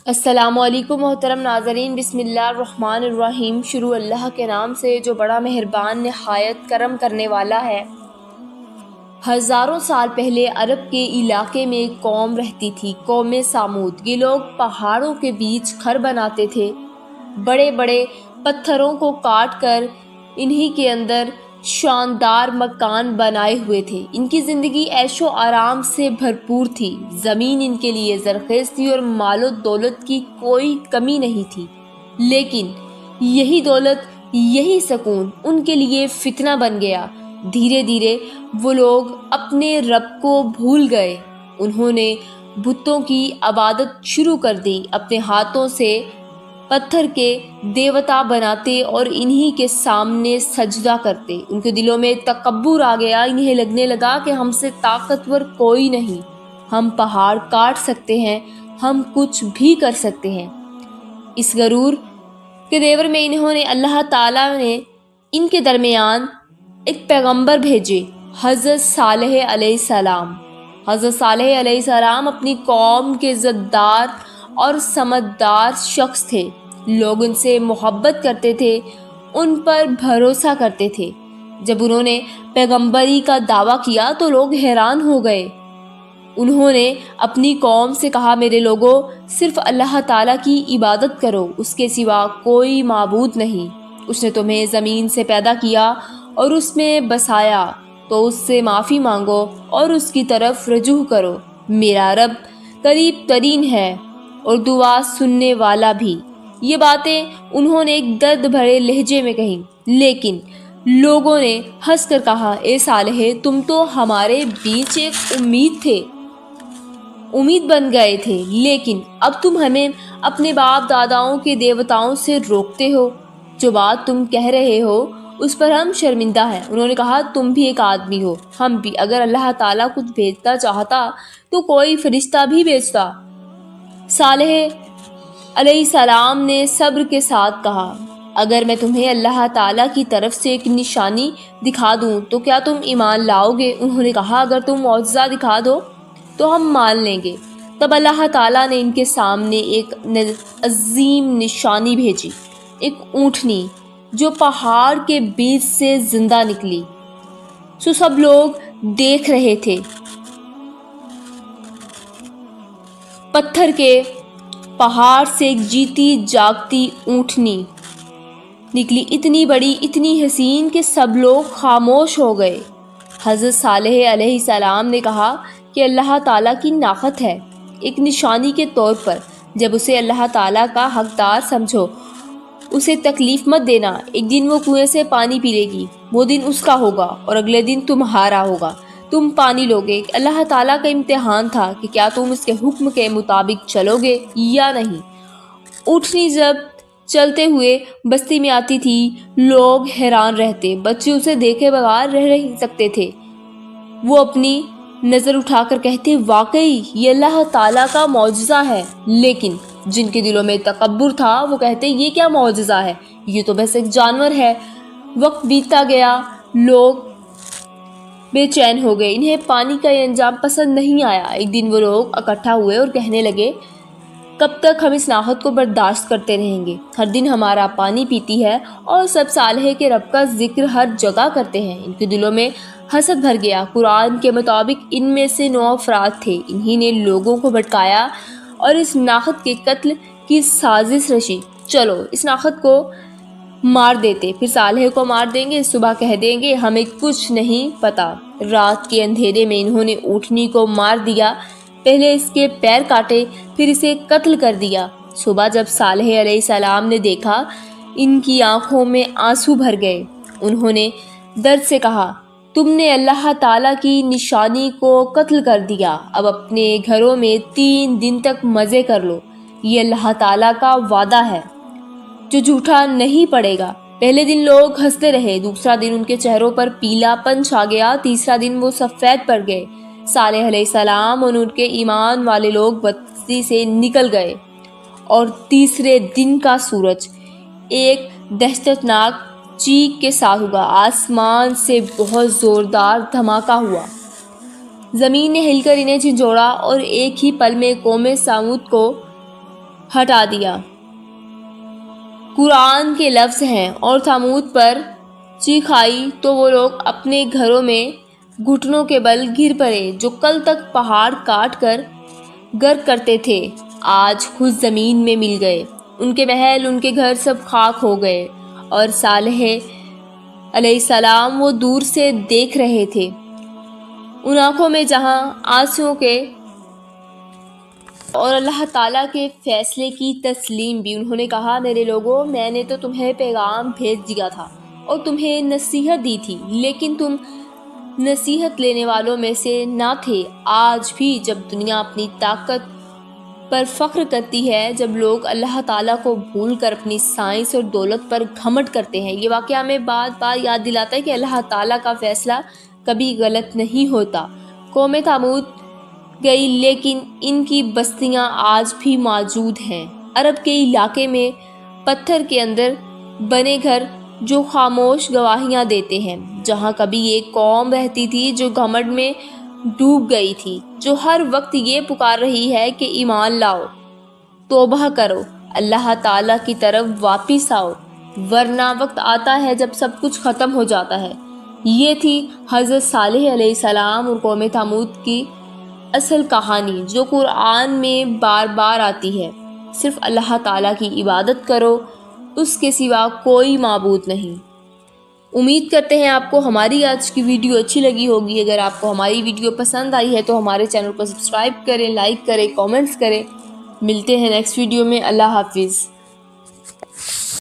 السلام علیکم محترم ناظرین، بسم اللہ الرحمن الرحیم۔ شروع اللہ کے نام سے جو بڑا مہربان نہایت کرم کرنے والا ہے۔ ہزاروں سال پہلے عرب کے علاقے میں ایک قوم رہتی تھی، قوم سامود۔ یہ لوگ پہاڑوں کے بیچ گھر بناتے تھے، بڑے بڑے پتھروں کو کاٹ کر انہی کے اندر شاندار مکان بنائے ہوئے تھے۔ ان کی زندگی عیش و آرام سے بھرپور تھی، زمین ان کے لیے زرخیز تھی اور مال و دولت کی کوئی کمی نہیں تھی۔ لیکن یہی دولت، یہی سکون ان کے لیے فتنہ بن گیا۔ دھیرے دھیرے وہ لوگ اپنے رب کو بھول گئے۔ انہوں نے بتوں کی عبادت شروع کر دی، اپنے ہاتھوں سے پتھر کے دیوتا بناتے اور انہی کے سامنے سجدہ کرتے۔ ان کے دلوں میں تکبر آ گیا، انہیں لگنے لگا کہ ہم سے طاقتور کوئی نہیں، ہم پہاڑ کاٹ سکتے ہیں، ہم کچھ بھی کر سکتے ہیں۔ اس غرور کے دیور میں انہوں نے اللہ تعالیٰ نے ان کے درمیان ایک پیغمبر بھیجے، حضرت صالح علیہ السلام۔ حضرت صالح علیہ السلام اپنی قوم کے عزتدار اور سمجھدار شخص تھے۔ لوگ ان سے محبت کرتے تھے، ان پر بھروسہ کرتے تھے۔ جب انہوں نے پیغمبری کا دعویٰ کیا تو لوگ حیران ہو گئے۔ انہوں نے اپنی قوم سے کہا، میرے لوگوں، صرف اللہ تعالیٰ کی عبادت کرو، اس کے سوا کوئی معبود نہیں۔ اس نے تمہیں زمین سے پیدا کیا اور اس میں بسایا، تو اس سے معافی مانگو اور اس کی طرف رجوع کرو۔ میرا رب قریب ترین ہے اور دعا سننے والا بھی۔ یہ باتیں انہوں نے ایک درد بھرے لہجے میں کہیں، لیکن لوگوں نے ہنس کر کہا، اے صالح، تم تو ہمارے بیچ ایک امید بن گئے تھے، لیکن اب تم ہمیں اپنے باپ داداؤں کے دیوتاؤں سے روکتے ہو۔ جو بات تم کہہ رہے ہو اس پر ہم شرمندہ ہیں۔ انہوں نے کہا، تم بھی ایک آدمی ہو، ہم بھی۔ اگر اللہ تعالیٰ کچھ بھیجنا چاہتا تو کوئی فرشتہ بھی بھیجتا۔ صالح علیہ السلام نے صبر کے ساتھ کہا، اگر میں تمہیں اللہ تعالیٰ کی طرف سے ایک نشانی دکھا دوں تو کیا تم ایمان لاؤ گے؟ انہوں نے کہا، اگر تم معجزہ دکھا دو تو ہم مان لیں گے۔ تب اللہ تعالیٰ نے ان کے سامنے ایک عظیم نشانی بھیجی، ایک اونٹنی جو پہاڑ کے بیچ سے زندہ نکلی۔ سب لوگ دیکھ رہے تھے۔ پتھر کے پہاڑ سے ایک جیتی جاگتی اونٹنی نکلی، اتنی بڑی، اتنی حسین کہ سب لوگ خاموش ہو گئے۔ حضرت صالح علیہ السلام نے کہا کہ اللہ تعالیٰ کی ناقت ہے، ایک نشانی کے طور پر، جب اسے اللہ تعالیٰ کا حقدار سمجھو، اسے تکلیف مت دینا۔ ایک دن وہ کنویں سے پانی پی لے گی، وہ دن اس کا ہوگا اور اگلے دن تمہارا ہوگا، تم پانی لوگے۔ اللہ تعالیٰ کا امتحان تھا کہ کیا تم اس کے حکم کے مطابق چلو گے یا نہیں۔ اونٹنی جب چلتے ہوئے بستی میں آتی تھی، لوگ حیران رہتے، بچے اسے دیکھے بغیر رہ نہیں سکتے تھے۔ وہ اپنی نظر اٹھا کر کہتے، واقعی یہ اللہ تعالیٰ کا معجزہ ہے۔ لیکن جن کے دلوں میں تکبر تھا وہ کہتے، یہ کیا معجزہ ہے، یہ تو بس ایک جانور ہے۔ وقت بیتتا گیا، لوگ بے چین ہو گئے، انہیں پانی کا یہ انجام پسند نہیں آیا۔ ایک دن وہ لوگ اکٹھا ہوئے اور کہنے لگے، کب تک ہم اس ناحت کو برداشت کرتے رہیں گے؟ ہر دن ہمارا پانی پیتی ہے اور سب صالح کے رب کا ذکر ہر جگہ کرتے ہیں۔ ان کے دلوں میں حسد بھر گیا۔ قرآن کے مطابق ان میں سے 9 افراد تھے، انہی نے لوگوں کو بھٹکایا اور اس ناقت کے قتل کی سازش رچی۔ چلو اس ناقت کو مار دیتے، پھر صالح کو مار دیں گے، صبح کہہ دیں گے ہمیں کچھ نہیں پتا۔ رات کے اندھیرے میں انہوں نے اونٹنی کو مار دیا، پہلے اس کے پیر کاٹے، پھر اسے قتل کر دیا۔ صبح جب صالح علیہ السلام نے دیکھا، ان کی آنکھوں میں آنسو بھر گئے۔ انہوں نے درد سے کہا، تم نے اللہ تعالیٰ کی نشانی کو قتل کر دیا، اب اپنے گھروں میں 3 دن تک مزے کر لو، یہ اللہ تعالیٰ کا وعدہ ہے جو جھوٹا نہیں پڑے گا۔ پہلے دن لوگ ہنستے رہے، دوسرا دن ان کے چہروں پر پیلا پن چھا گیا، تیسرا دن وہ سفید پڑ گئے۔ صالح علیہ السلام اور ان کے ایمان والے لوگ بستی سے نکل گئے اور تیسرے دن کا سورج ایک دہشتناک چیخ کے ساتھ اگا۔ آسمان سے بہت زوردار دھماکہ ہوا، زمین نے ہل کر انہیں جھنجھوڑا اور ایک ہی پل میں قوم سامود کو ہٹا دیا۔ قرآن کے لفظ ہیں، اور ثمود پر چیخ آئی تو وہ لوگ اپنے گھروں میں گھٹنوں کے بل گر پڑے۔ جو کل تک پہاڑ کاٹ کر غرق کرتے تھے آج خود زمین میں مل گئے۔ ان کے محل، ان کے گھر سب خاک ہو گئے۔ اور صالح علیہ السلام وہ دور سے دیکھ رہے تھے، ان آنکھوں میں جہاں آنسوؤں کے اور اللہ تعالیٰ کے فیصلے کی تسلیم بھی۔ انہوں نے کہا، میرے لوگوں، میں نے تو تمہیں پیغام بھیج دیا تھا اور تمہیں نصیحت دی تھی، لیکن تم نصیحت لینے والوں میں سے نہ تھے۔ آج بھی جب دنیا اپنی طاقت پر فخر کرتی ہے، جب لوگ اللہ تعالیٰ کو بھول کر اپنی سائنس اور دولت پر گھمنڈ کرتے ہیں، یہ واقعہ ہمیں بار بار یاد دلاتا ہے کہ اللہ تعالیٰ کا فیصلہ کبھی غلط نہیں ہوتا۔ قوم ثمود گئی، لیکن ان کی بستیاں آج بھی موجود ہیں، عرب کے علاقے میں پتھر کے اندر بنے گھر جو خاموش گواہیاں دیتے ہیں، جہاں کبھی ایک قوم رہتی تھی جو گھمنڈ میں ڈوب گئی تھی، جو ہر وقت یہ پکار رہی ہے کہ ایمان لاؤ، توبہ کرو، اللہ تعالیٰ کی طرف واپس آؤ، ورنہ وقت آتا ہے جب سب کچھ ختم ہو جاتا ہے۔ یہ تھی حضرت صالح علیہ السلام اور قوم ثمود کی اصل کہانی، جو قرآن میں بار بار آتی ہے۔ صرف اللہ تعالیٰ کی عبادت کرو، اس کے سوا کوئی معبود نہیں۔ امید کرتے ہیں آپ کو ہماری آج کی ویڈیو اچھی لگی ہوگی۔ اگر آپ کو ہماری ویڈیو پسند آئی ہے تو ہمارے چینل کو سبسکرائب کریں، لائک کریں، کامنٹس کریں۔ ملتے ہیں نیکسٹ ویڈیو میں۔ اللہ حافظ۔